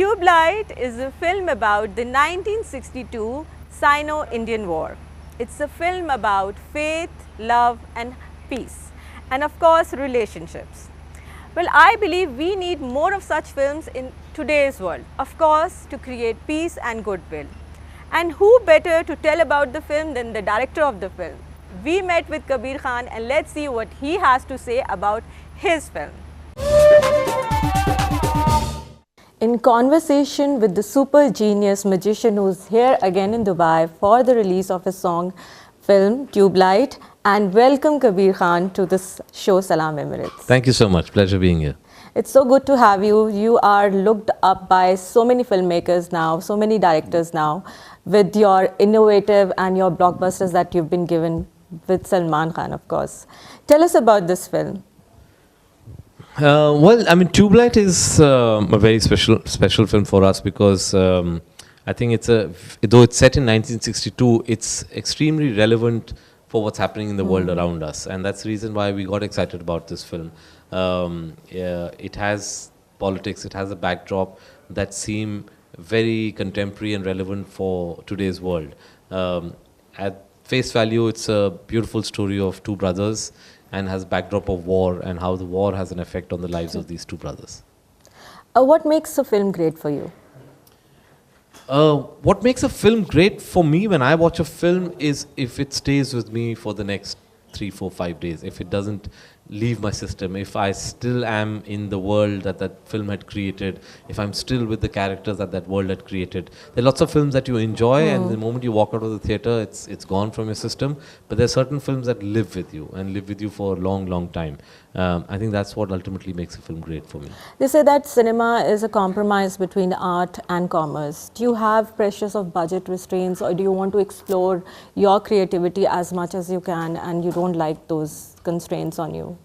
Tubelight is a film about the 1962 Sino-Indian War. It's a film about faith, love and peace, and of course relationships. Well, I believe we need more of such films in today's world, of course to create peace and goodwill. And who better to tell about the film than the director of the film? We met with Kabir Khan and let's see what he has to say about his film. In conversation with the super genius magician who's here again in Dubai for the release of his film Tubelight, and welcome Kabir Khan to this show Salaam Emirates. Thank you so much. Pleasure being here. It's so good to have you. You are looked up by so many filmmakers now, so many directors now, with your innovative and your blockbusters that you've been given with Salman Khan, of course. Tell us about this film. Well, I mean, Tubelight is a very special film for us because I think though it's set in 1962, it's extremely relevant for what's happening in the world around us, and that's the reason why we got excited about this film. It has politics, it has a backdrop that seem very contemporary and relevant for today's world. At face value, it's a beautiful story of two brothers and has backdrop of war and how the war has an effect on the lives of these two brothers. What makes a film great for you? What makes a film great for me when I watch a film is if it stays with me for the next 3, 4, 5 days, if it doesn't leave my system, if I still am in the world that film had created, if I'm still with the characters that world had created. There are lots of films that you enjoy and the moment you walk out of the theatre, it's gone from your system, but there are certain films that live with you and live with you for a long time. I think that's what ultimately makes a film great for me. They say that cinema is a compromise between art and commerce. Do you have pressures of budget restraints, or do you want to explore your creativity as much as you can and you don't like those constraints on you?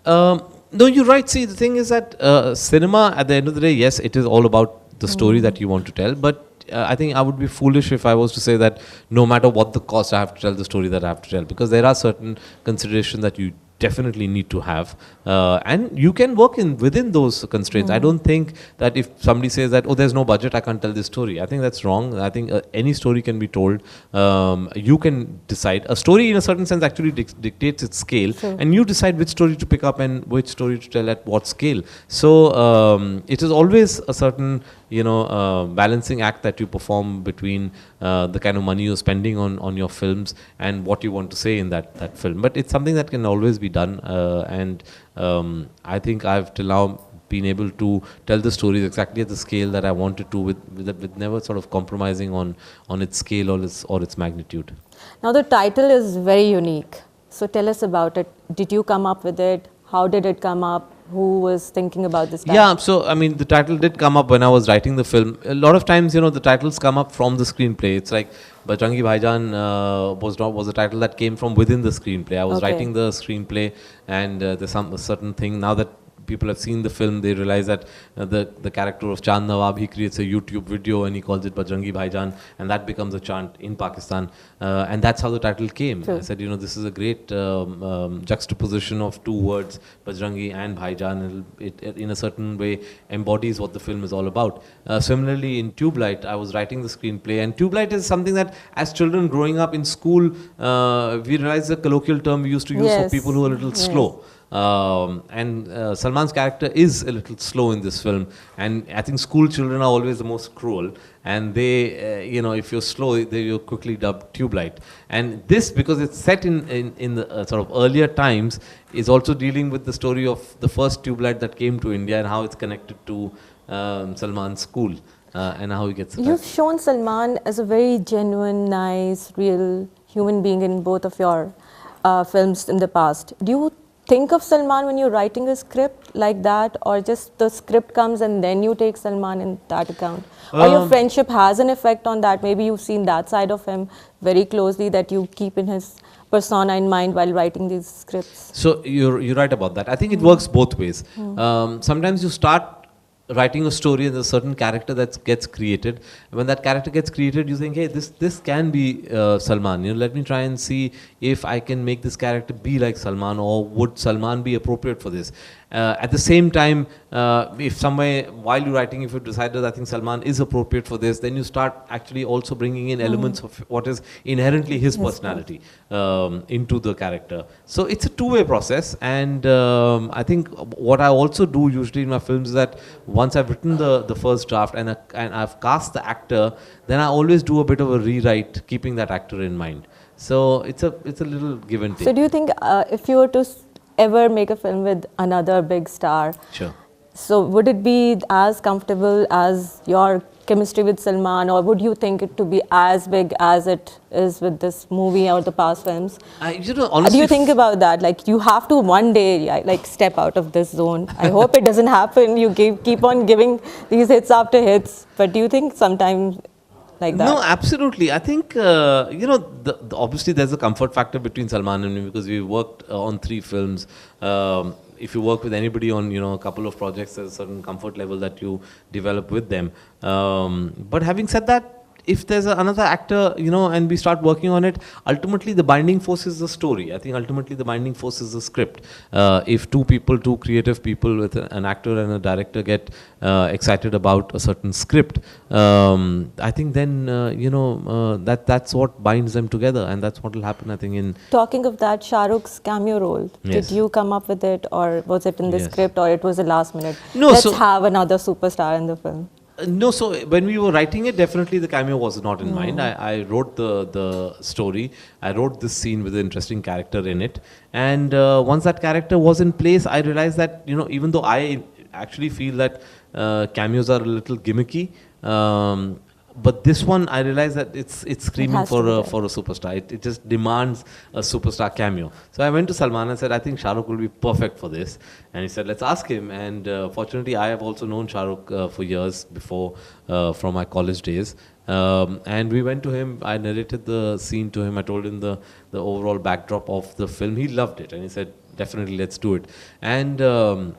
No, you're right. See, the thing is that cinema, at the end of the day, yes, it is all about the story that you want to tell, but I think I would be foolish if I was to say that no matter what the cost, I have to tell the story that I have to tell, because there are certain considerations that you definitely need to have, and you can work within those constraints. I don't think that if somebody says that, oh, there's no budget, I can't tell this story. I think that's wrong. I think any story can be told. You can decide. A story in a certain sense actually dictates its scale, and you decide which story to pick up and which story to tell at what scale. So it is always a certain balancing act that you perform between the kind of money you're spending on your films and what you want to say in that film. But it's something that can always be done, and I think I've till now been able to tell the stories exactly at the scale that I wanted to, with never sort of compromising on its scale or its magnitude. Now the title is very unique. So tell us about it. Did you come up with it? How did it come up? Who was thinking about this title? Yeah, so I mean, the title did come up when I was writing the film. A lot of times, the titles come up from the screenplay. It's like Bajrangi Bhaijan was a title that came from within the screenplay. I was writing the screenplay, and there's a certain thing now that people have seen the film, they realize that the character of Chand Nawab, he creates a YouTube video and he calls it Bajrangi Bhaijan, and that becomes a chant in Pakistan, and that's how the title came. I said, this is a great juxtaposition of two words, Bajrangi and Bhaijan. It in a certain way embodies what the film is all about. Similarly, in Tubelight, I was writing the screenplay, and Tubelight is something that as children growing up in school, we realized the colloquial term we used to use for people who are a little slow. And Salman's character is a little slow in this film, and I think school children are always the most cruel, and they, if you're slow, you're quickly dubbed Tubelight. And this, because it's set in the sort of earlier times, is also dealing with the story of the first Tubelight that came to India and how it's connected to Salman's school and how he gets affected. You've shown Salman as a very genuine, nice, real human being in both of your films in the past. Do you think of Salman when you're writing a script like that, or just the script comes and then you take Salman in that account? Or your friendship has an effect on that? Maybe you've seen that side of him very closely that you keep in his persona in mind while writing these scripts. So you're right about that. I think it works both ways. Sometimes you start writing a story and there's a certain character that gets created. When that character gets created, you think, hey, this can be Salman. You know, let me try and see if I can make this character be like Salman, or would Salman be appropriate for this? At the same time, if somewhere while you're writing, if you decided I think Salman is appropriate for this, then you start actually also bringing in elements of what is inherently his personality into the character. So it's a two-way process, and I think what I also do usually in my films is that once I've written the first draft and I've cast the actor, then I always do a bit of a rewrite, keeping that actor in mind. So it's a little give and take. So do you think if you were to ever make a film with another big star, Sure. so would it be as comfortable as your chemistry with Salman, or would you think it to be as big as it is with this movie or the past films? You know, honestly, Do you think about that? Like you have to one day like step out of this zone. I hope it doesn't happen. You keep on giving these hits after hits, but do you think sometimes like that? No, absolutely. I think, you know, obviously there's a comfort factor between Salman and me because we worked on 3 films. If you work with anybody on, you know, a couple of projects, there's a certain comfort level that you develop with them. But having said that, if there's another actor, you know, and we start working on it, ultimately the binding force is the story. I think ultimately the binding force is the script. If two creative people with an actor and a director get excited about a certain script, I think then, you know, that's what binds them together, and that's what will happen, I think, in... Talking of that, Shah Rukh's cameo role, Yes. did you come up with it, or was it in the Yes. script, or it was the last minute? No, Let's so- have another superstar in the film. No, so when we were writing it, definitely the cameo was not in mind. I wrote the story. I wrote this scene with an interesting character in it. And once that character was in place, I realized that, you know, even though I actually feel that cameos are a little gimmicky, but this one, I realized that it's screaming has to for be a there. superstar. It just demands a superstar cameo. So I went to Salman and said, I think Shah Rukh will be perfect for this. And he said, let's ask him. And fortunately, I have also known Shah Rukh for years before, from my college days. And we went to him. I narrated the scene to him. I told him the overall backdrop of the film. He loved it. And he said, definitely, let's do it. And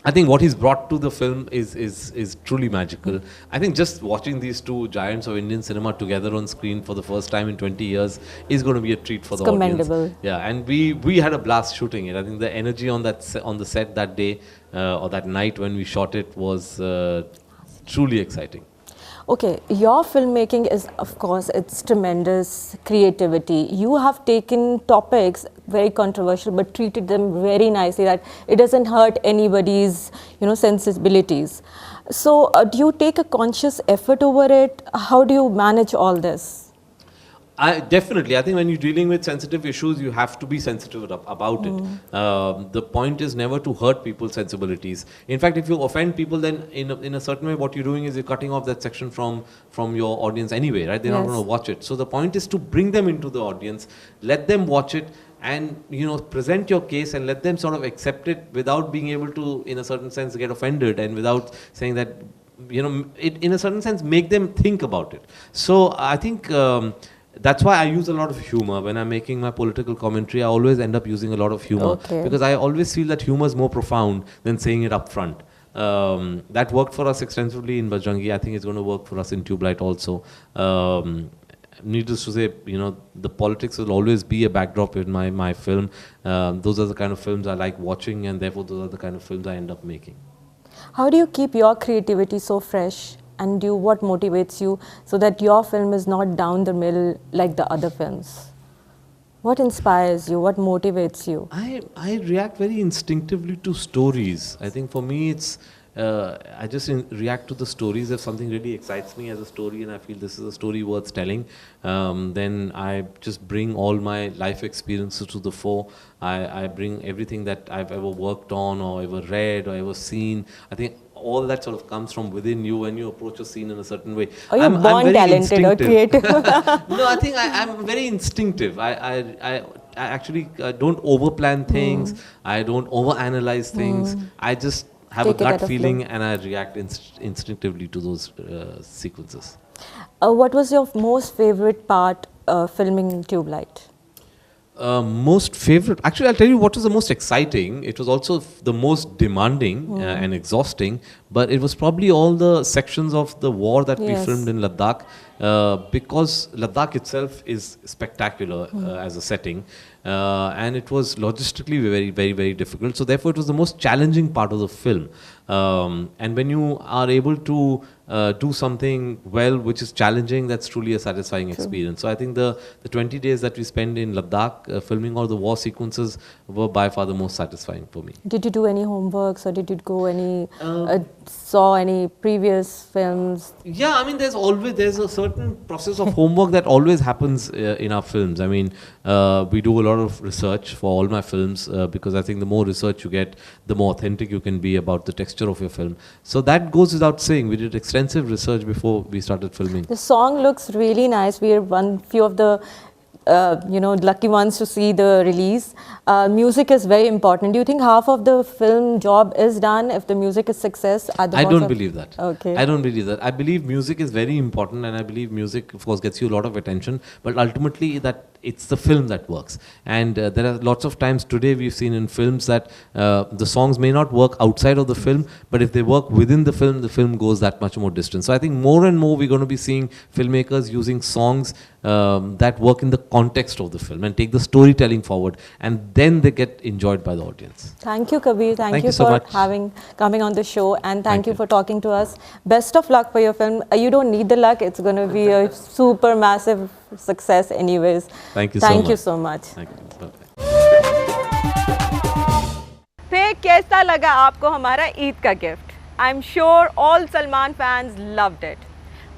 I think what he's brought to the film is truly magical. I think just watching these two giants of Indian cinema together on screen for the first time in 20 years is going to be a treat for the commendable. audience. Yeah, and we had a blast shooting it. I think the energy on on the set that day or that night when we shot it was truly exciting. Okay, your filmmaking is, of course, it's tremendous creativity. You have taken topics very controversial, but treated them very nicely, that it doesn't hurt anybody's, you know, sensibilities. So, do you take a conscious effort over it? How do you manage all this? Definitely. I think when you're dealing with sensitive issues, you have to be sensitive about it. The point is never to hurt people's sensibilities. In fact, if you offend people, then in a certain way, what you're doing is you're cutting off that section from your audience anyway, right? They're not Yes. going to watch it. So the point is to bring them into the audience, let them watch it, and, you know, present your case and let them sort of accept it without being able to, in a certain sense, get offended, and without saying that, you know, it, in a certain sense, make them think about it. So I think that's why I use a lot of humor. When I'm making my political commentary, I always end up using a lot of humor. Okay. Because I always feel that humor is more profound than saying it up front. That worked for us extensively in Bajrangi. I think it's going to work for us in Tubelight also. Needless to say, you know, the politics will always be a backdrop in my film. Those are the kind of films I like watching, and therefore those are the kind of films I end up making. How do you keep your creativity so fresh? And what motivates you so that your film is not down the middle like the other films? What inspires you? What motivates you? I react very instinctively to stories. I think for me it's, I just react to the stories. If something really excites me as a story and I feel this is a story worth telling, then I just bring all my life experiences to the fore. I bring everything that I've ever worked on or ever read or ever seen. I think all that sort of comes from within you when you approach a scene in a certain way. Are you born very talented or creative? No, I think I'm very instinctive. I actually don't overplan things. I don't overanalyze things. I just have Take a it at gut a feeling flow. and I react instinctively to those sequences. What was your most favorite part filming Tubelight? Most favorite. Actually, I'll tell you what was the most exciting. It was also the most demanding and exhausting. But it was probably all the sections of the war that we filmed in Ladakh, because Ladakh itself is spectacular as a setting, and it was logistically very, very, very difficult. So therefore, it was the most challenging part of the film. And when you are able to do something well, which is challenging, that's truly a satisfying experience. So I think the 20 days that we spent in Ladakh filming all the war sequences were by far the most satisfying for me. Did you do any homeworks, or did you go any, saw any previous films? Yeah, I mean, there's a certain process of homework that always happens in our films. I mean, we do a lot of research for all my films, because I think the more research you get, the more authentic you can be about the texture of your film. So that goes without saying. We did extensive research before we started filming. The song looks really nice. We are few of the lucky ones to see the release. Music is very important. Do you think half of the film job is done if the music is success? I don't believe that. Okay. I don't believe that. I believe music is very important, and I believe music, of course, gets you a lot of attention. But ultimately, it's the film that works. And there are lots of times today we've seen in films that the songs may not work outside of the film, but if they work within the film goes that much more distance. So I think more and more we're going to be seeing filmmakers using songs that work in the context of the film and take the storytelling forward, and then they get enjoyed by the audience. Thank you, Kabir. Thank you so for much. coming on the show, and thank you for talking to us. Best of luck for your film. You don't need the luck. It's going to be a super massive success anyways. Thank you so much. Thank you so much. Thank you. Bye-bye. फिर कैसा लगा आपको हमारा ईद का gift? I am sure all Salman fans loved it.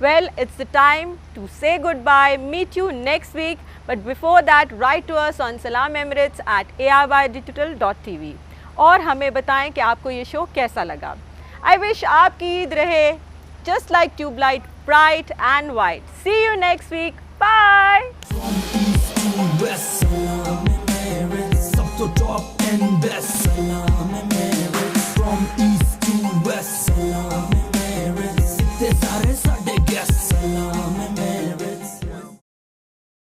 Well, it's the time to say goodbye. Meet you next week. But before that, write to us on Salaam Emirates at arbydigital.tv. और हमें बताएं कि आपको ये शो कैसा लगा. I wish आपकी ईद रहे just like Tubelight, bright and white. See you next week. Bye. From east to west, Salaam Emirates, up to top and best, Salaam Emirates. From east to west, Salaam Emirates, इतने सारे साडे guests, Salaam